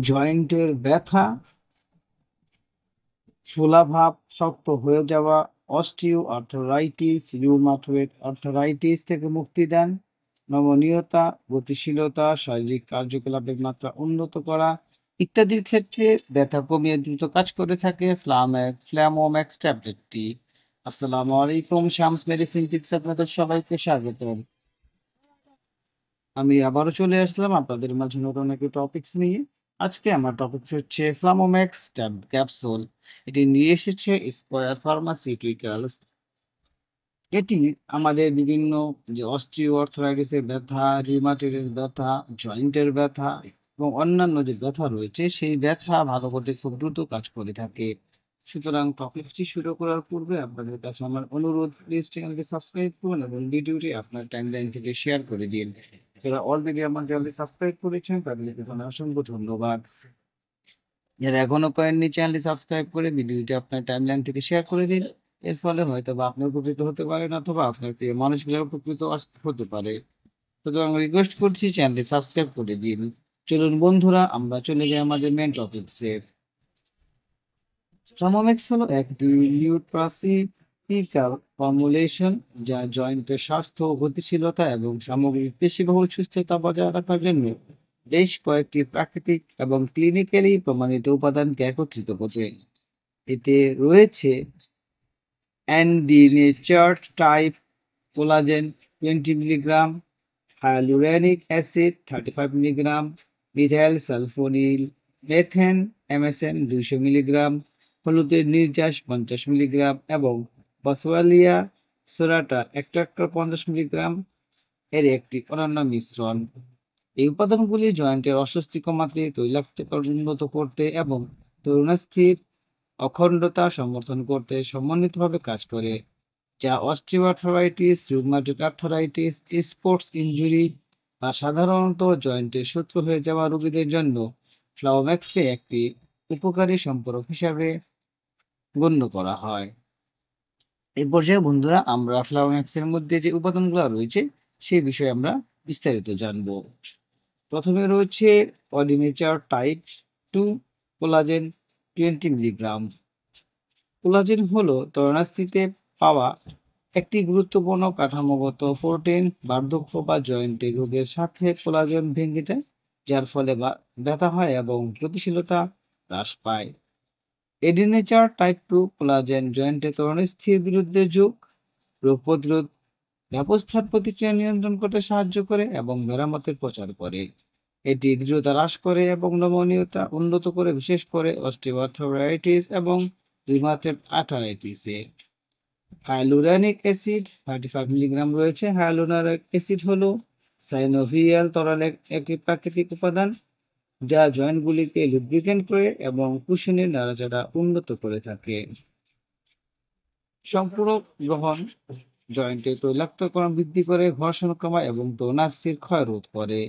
জয়েন্টের ব্যথা, ফোলাভাব, শক্ত হয়ে যাওয়া, অস্টিও আর্থ্রাইটিস, রিউমাটয়েড আর্থ্রাইটিস থেকে মুক্তি দেন, নমনীয়তা, গতিশীলতা, শারীরিক কার্যকলাপের মাত্রা উন্নত করা ইত্যাদির ক্ষেত্রে ব্যথা কমিয়ে দ্রুত কাজ করে থাকে ফ্ল্যামোম্যাক্স ট্যাবলেটটি। আসসালামু আলাইকুম, শামস মেডিসিন টিপস আপনাদের সবাইকে স্বাগতম। আমি আবারও চলে আসলাম আপনাদের মাঝে নতুন একটি টপিকস নিয়ে। আজকে আমার টপিক হচ্ছে ফ্লামোম্যাক্স ট্যাব ক্যাপসুল। এটি নিয়ে এসেছে স্কয়ার ফার্মাসিউটিক্যালস। এটি আমাদের বিভিন্ন যে অস্টিও আর্থ্রাইটিসের ব্যথা, রিউমাটয়েডের ব্যথা, জয়েন্টের ব্যথা এবং অন্যান্য যে ব্যথা রয়েছে সেই ব্যথা ভালো করতে খুব দ্রুত কাজ করে থাকে। সুতরাং টপিকটি শুরু করার পূর্বে আপনাদের কাছে আমার অনুরোধ, প্লিজ চ্যানেলটি সাবস্ক্রাইব করুন এবং ভিডিওটি আপনার টাইমলাইন থেকে শেয়ার করে দিন। যারা অলরেডি আমার চ্যানেলটি সাবস্ক্রাইব করেছেন তাদেরকে এখানে অসংখ্য ধন্যবাদ। যারা এখনো করেননি চ্যানেলটি সাবস্ক্রাইব করে ভিডিওটি আপনার টাইমলাইন থেকে শেয়ার করে দিন। এর ফলে হয়তো বা আপনি উপকৃত হতে পারেন অথবা আপনার প্রিয় মানুষগুলো উপকৃত হতে পারে। সুতরাং রিকোয়েস্ট করছি চ্যানেলটি সাবস্ক্রাইব করে দিন। চলুন বন্ধুরা আমরা চলে যাই আমাদের মেন টপিকসে। থার্মোমিক্স হলো একটি নিউট্রাসিউটিক্যাল ফর্মুলেশন যা জয়েন্টের স্বাস্থ্য, গতিশীলতা এবং সামগ্রিক পেশিবহুল সুস্থতা বজায় রাখার জন্য বেশ কয়েকটি প্রাকৃতিক এবং ক্লিনিক্যালি প্রমাণিত উপাদানকে একত্রিত করে। এতে রয়েছে undenatured type collagen 20 milligram, hyaluronic acid 35 milligram, methyl sulfonyl methane MSM 200 milligram, হলুদের নির্যাস 50 মিলিগ্রাম এবং বসওয়ালিয়া সোরাটা এক্সট্রাক্টর 50 মিলিগ্রাম এর একটি অনন্য মিশ্রণ। এই উপাদানগুলি জয়েন্টের অস্বস্তি কমাতে, তৈলাক্তকরণ উন্নত করতে এবং তরুণাস্থির অখণ্ডতা সমর্থন করতে সমন্বিতভাবে কাজ করে, যা osteoarthritis, rheumatoid arthritis, sports injury বা সাধারণত জয়েন্টের শত্রু হয়ে যাওয়া রোগীদের জন্য ফ্লাভোম্যাক্সকে একটি উপকারী সম্পর্ক হিসাবে গণ্য করা হয়। এই পর্যায়ে বন্ধুরা আমরা ফ্লাভোম্যাক্সের মধ্যে যে উপাদানগুলো রয়েছে সেই বিষয়ে আমরা বিস্তারিত জানব। প্রথমে রয়েছে অডিনেচার টাইপ 2 কোলাজেন 20 মিলিগ্রাম। কোলাজেন হলো তরুণাস্থিতে পাওয়া একটি গুরুত্বপূর্ণ কাঠামোগত প্রোটিন। বার্ধক্য বা জয়েন্টে রোগের সাথে কোলাজেন ভেঙে যায়, যার ফলে ব্যথা হয় এবং গতিশীলতা হ্রাস পায়। এডিনেচার টাইপ 2 কোলাজেন জয়েন্টে তরুণস্থির বিরুদ্ধে যোগ, রোগ প্রতিরোধ ব্যবস্থার প্রতিক্রিয়া নিয়ন্ত্রণ করতে সাহায্য করে এবং মেরামতের প্রচার করে। এটি দৃঢ়তা হ্রাস করে এবং নমনীয়তা উন্নত করে, বিশেষ করে অস্টিওআর্থ্রাইটিস এবং রিউমাটয়েড আর্থ্রাইটিসে। হায়ালুরনিক অ্যাসিড 35 মিলিগ্রাম রয়েছে। হায়ালুরনিক অ্যাসিড হলো সাইনোভিয়াল তরলের একটি প্রাকৃতিক উপাদান যা জয়েন্টগুলিকে লুব্রিকেন্ট করে এবং কুশনের নাড়াচাড়া উন্নত করে থাকে। সম্পূরক গ্রহণ জয়েন্টের তৈলাক্তকরণ বৃদ্ধি করে, ঘর্ষণ কমায় এবং তরুণাস্থির ক্ষয় রোধ করে।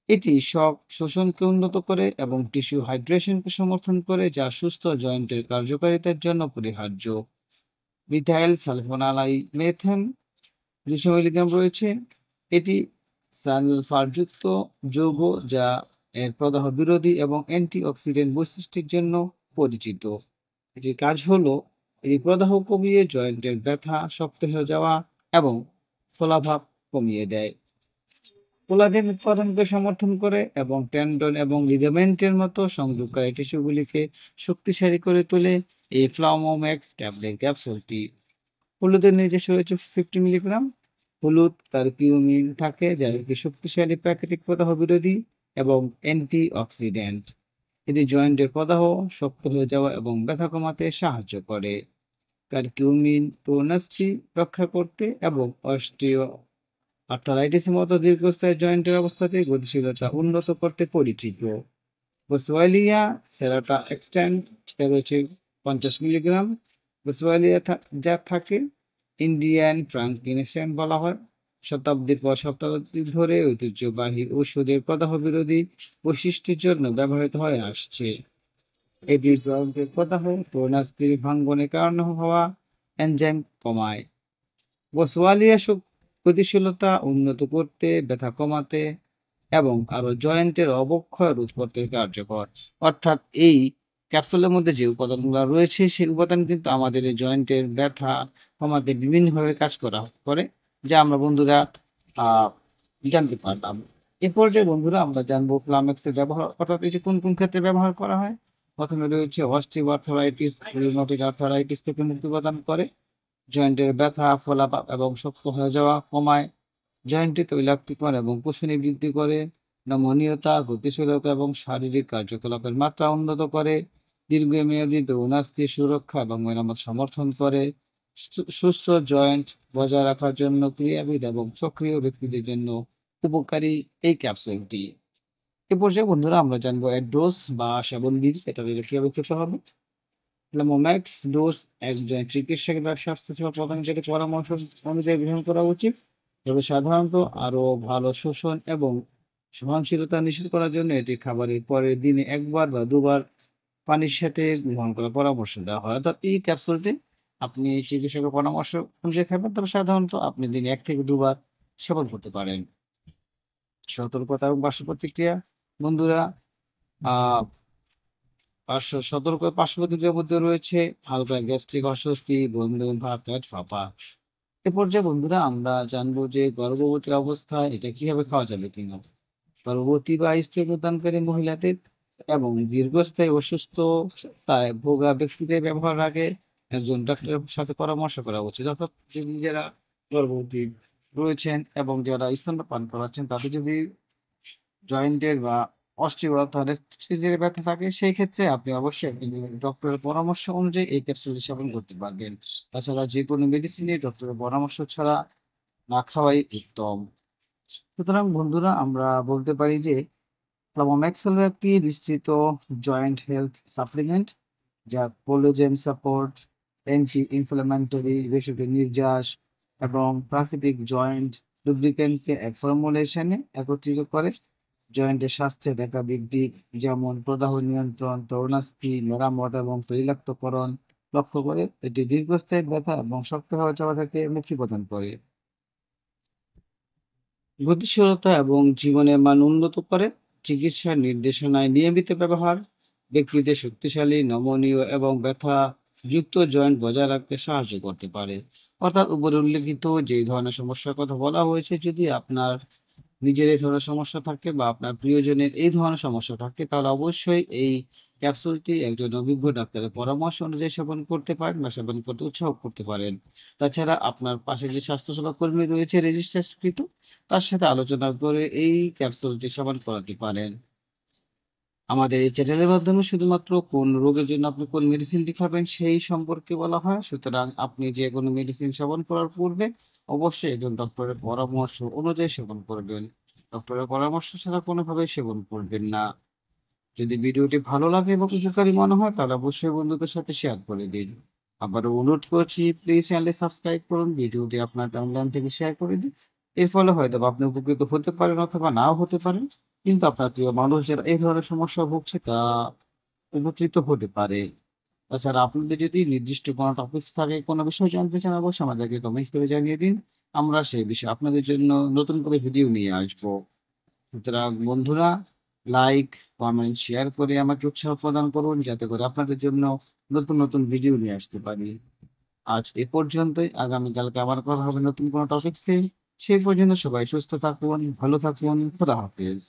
এটি শক শোষণকে উন্নত করে এবং টিস্যু হাইড্রেশনকে সমর্থন করে, যা সুস্থ জয়েন্টের কার্যকারিতার জন্য অপরিহার্য। মিথাইল সালফোনালাইমেথেন 200 মিলিগ্রাম রয়েছে। এটি সালফারযুক্ত যৌগ যা এর প্রদাহ বিরোধী এবং অ্যান্টিঅক্সিডেন্ট বৈশিষ্ট্যের জন্য পরিচিত। এটির কাজ হলো এটি প্রদাহ কমিয়ে জয়েন্টের ব্যথা, শক্ত হয়ে যাওয়া এবং ফোলাভাব কমিয়ে দেয়। কোলাজেন উৎপাদনকে সমর্থন করে এবং টেন্ডন এবং লিগামেন্টের মতো সংযোগকারী টিস্যুগুলিকে শক্তিশালী করে তোলে। এই ফ্লামোম্যাক্স ট্যাবলেট ক্যাপসুলটি হলুদের নির্দেশ রয়েছে 50 মিলিগ্রাম। হলুদ কারকিউমিন থাকে যা একটি শক্তিশালী প্রাকৃতিক প্রদাহ বিরোধী এবং অ্যান্টি অক্সিডেন্ট। এটি জয়েন্টের প্রদাহ, শক্ত হয়ে যাওয়া এবং ব্যথা কমাতে সাহায্য করে। কারকিউমিন তরুণাস্থি রক্ষা করতে এবং অস্টিও আর্থ্রাইটিসের মতো দীর্ঘস্থায়ী জয়েন্টের অবস্থাতে গতিশীলতা উন্নত করতে পরিচিত। বসওয়ালিয়া সেরাটা এক্সট্যান্ড রয়েছে 50 মিলিগ্রাম। বসওয়ালিয়া যা থাকে ইন্ডিয়ান ফ্রাঙ্কিনেশন বলা হয়। শতাব্দীর পর শতাব্দী ধরে ঐতিহ্যবাহী ঔষধের প্রদাহ বিরোধী বৈশিষ্ট্যের জন্য ব্যবহৃত হয়ে আসছে। এটি জয়েন্টের প্রদাহ, তরুণাস্থির ভাঙ্গনের কারণে হওয়া এনজাইম কমায়। বসওয়ালিয়া গতিশীলতা উন্নত করতে, ব্যথা কমাতে এবং আরো জয়েন্টের অবক্ষয় রোধ করতে কার্যকর। অর্থাৎ এই ক্যাপসুলের মধ্যে যে উপাদানগুলো রয়েছে সেই উপাদান কিন্তু আমাদের এই জয়েন্টের ব্যথা কমাতে বিভিন্নভাবে কাজ করে, যা আমরা বন্ধুরা আহ জানতে পারলাম। এ পর্যায়ে বন্ধুরা আমরা জানবো ফ্লামেক্সের ব্যবহার, অর্থাৎ এটি কোন কোন ক্ষেত্রে ব্যবহার করা হয়। প্রথমে রয়েছে অস্টিওআর্থ্রাইটিস, রিউমাটয়েড আর্থ্রাইটিস থেকে মুক্তি প্রদান করে, জয়েন্টের ব্যথা, ফোলাভাব এবং শক্ত হয়ে যাওয়া কমায়, জয়েন্টে তৈলাক্তকরণ এবং কুশনি বৃদ্ধি করে, নমনীয়তা, গতিশীলতা এবং শারীরিক কার্যকলাপের মাত্রা উন্নত করে, দীর্ঘমেয়াদী যৌনাস্থি সুরক্ষা এবং মেরামত সমর্থন করে, সুস্থ জয়েন্ট বজায় রাখার জন্য ক্রীড়াবিদ এবং সক্রিয় ব্যক্তিদের জন্য উপকারী এই ক্যাপসুলটি। এ পর্যায়ে বন্ধুরা আমরা জানবো এর ডোজ বা সেবনবিধি, এটা কিভাবে খেতে হবে। ফ্লামোম্যাক্স ডোজ একজন চিকিৎসক বা স্বাস্থ্যসেবা প্রদানকারী পরামর্শ অনুযায়ী গ্রহণ করা উচিত। তবে সাধারণত আরো ভালো শোষণ এবং সহনশীলতা নিশ্চিত করার জন্য এটি খাবারের পরে দিনে একবার বা দুবার পানির সাথে গ্রহণ করার পরামর্শ দেওয়া হয়। অর্থাৎ এই ক্যাপসুলটি আপনি চিকিৎসকের পরামর্শ অনুযায়ী খাবেন, তবে সাধারণত আপনি দিনে ১ থেকে ২ বার সেবন করতে পারেন। সতর্কতা এবং পার্শ্ব প্রতিক্রিয়া বন্ধুরা, আ পার্শ্ব প্রতিক্রিয়ার মধ্যে রয়েছে হালকা গ্যাস্ট্রিক অস্বস্তি, বমি, ভাব, পেট ফাঁপা। এ পর্যায়ে বন্ধুরা আমরা জানবো যে গর্ভবতী অবস্থায় এটা কিভাবে খাওয়া যাবে কিনা। গর্ভবতী বা স্তন্যদানকারী মহিলাদের এবং দীর্ঘস্থায়ী অসুস্থতায় ভোগা ব্যক্তিদের ব্যবহার আগে একজন ডাক্তারের সাথে পরামর্শ করা উচিত। অর্থাৎ যদি যারা গর্ভবতী রয়েছেন এবং যারা স্তন্যপান করাচ্ছেন তাদের যদি জয়েন্টের বা অস্টিওআর্থ্রাইটিসের ব্যথা থাকে, সেই ক্ষেত্রে আপনি অবশ্যই ডক্টরের পরামর্শ অনুযায়ী এই ক্যাপসুলটি সেবন করতে পারবেন। তাছাড়া যেকোনো মেডিসিনই ডক্টরের পরামর্শ ছাড়া না খাওয়াই উত্তম। সুতরাং বন্ধুরা আমরা বলতে পারি যে ফ্লাভোম্যাক্স হলো একটি বিস্তৃত জয়েন্ট হেলথ সাপ্লিমেন্ট, যা কোলাজেন সাপোর্ট, অ্যান্টি ইনফ্ল্যামেটরি, ভেষজ নির্যাস এবং প্রাকৃতিক জয়েন্ট লুব্রিক্যান্টকে এক ফর্মুলেশনে একত্রিত করে জয়েন্টের স্বাস্থ্যে দেখা বৃদ্ধি, যেমন প্রদাহ নিয়ন্ত্রণ, তরুণাস্থি মেরামত এবং তৈলাক্তকরণ লক্ষ্য করে। এটি দীর্ঘস্থায়ী ব্যথা এবং শক্ত হয়ে যাওয়া থেকে মুক্তি প্রদান করে, গতিশীলতা এবং জীবনের মান উন্নত করে। চিকিৎসার নির্দেশনায় নিয়মিত ব্যবহার ব্যক্তিদের শক্তিশালী, নমনীয় এবং ব্যথা যুক্ত জয়েন্ট বজায় রাখতে সাহায্য করতে পারে। অর্থাৎ উপরে উল্লেখিত যে ধরনের সমস্যার কথা বলা হয়েছে, যদি আপনার নিজের এই ধরনের সমস্যা থাকে বা আপনার প্রিয়জনের এই ধরনের সমস্যা থাকে, তাহলে অবশ্যই এই ক্যাপসুলটি একজন অভিজ্ঞ ডাক্তারের পরামর্শ অনুযায়ী সেবন করতে পারেন বা সেবন করতে উৎসাহ করতে পারেন। তাছাড়া আপনার পাশে যে স্বাস্থ্যসেবা কর্মী রয়েছে রেজিস্ট্রারকৃত, তার সাথে আলোচনা করে এই ক্যাপসুলটি সেবন করাতে পারেন। আমাদের এই চ্যানেলের মাধ্যমে শুধুমাত্র কোন রোগের জন্য আপনি কোন মেডিসিনটি খাবেন সেই সম্পর্কে বলা হয়। সুতরাং আপনি যে কোনো মেডিসিন সেবন করার পূর্বে অবশ্যই একজন ডক্টরের পরামর্শ অনুযায়ী সেবন করবেন। ডক্টরের পরামর্শ ছাড়া কোনোভাবেই সেবন করবেন না। যদি ভিডিওটি ভালো লাগে এবং উপকারী মনে হয় তাহলে অবশ্যই বন্ধুদের সাথে শেয়ার করে দিন। আবারও অনুরোধ করছি, প্লিজ চ্যানেলটি সাবস্ক্রাইব করুন, ভিডিওটি আপনার টাইমলাইন থেকে শেয়ার করে দিন। এর ফলে হয়তোবা আপনি উপকৃত হতে পারেন অথবা নাও হতে পারেন। কিন্তু আপনার প্রিয় মানুষ যারা এই ধরনের সমস্যা ভুগছে তা উপকৃত হতে পারে। তাছাড়া আপনাদের যদি নির্দিষ্ট কোনো টপিকস থাকে, কোনো বিষয় জানতে চান, অবশ্যই আমাদেরকে কমেন্টস করে জানিয়ে দিন। আমরা সেই বিষয়ে আপনাদের জন্য নতুন করে ভিডিও নিয়ে আসবো। সুতরাং বন্ধুরা, লাইক, কমেন্ট, শেয়ার করে আমাকে উৎসাহ প্রদান করুন যাতে করে আপনাদের জন্য নতুন, নতুন ভিডিও নিয়ে আসতে পারি। আজ এ পর্যন্তই। আগামীকালকে আবার কথা হবে নতুন কোনো টপিকসে। সেই পর্যন্ত সবাই সুস্থ থাকুন, ভালো থাকুন। খোদা হাফেজ।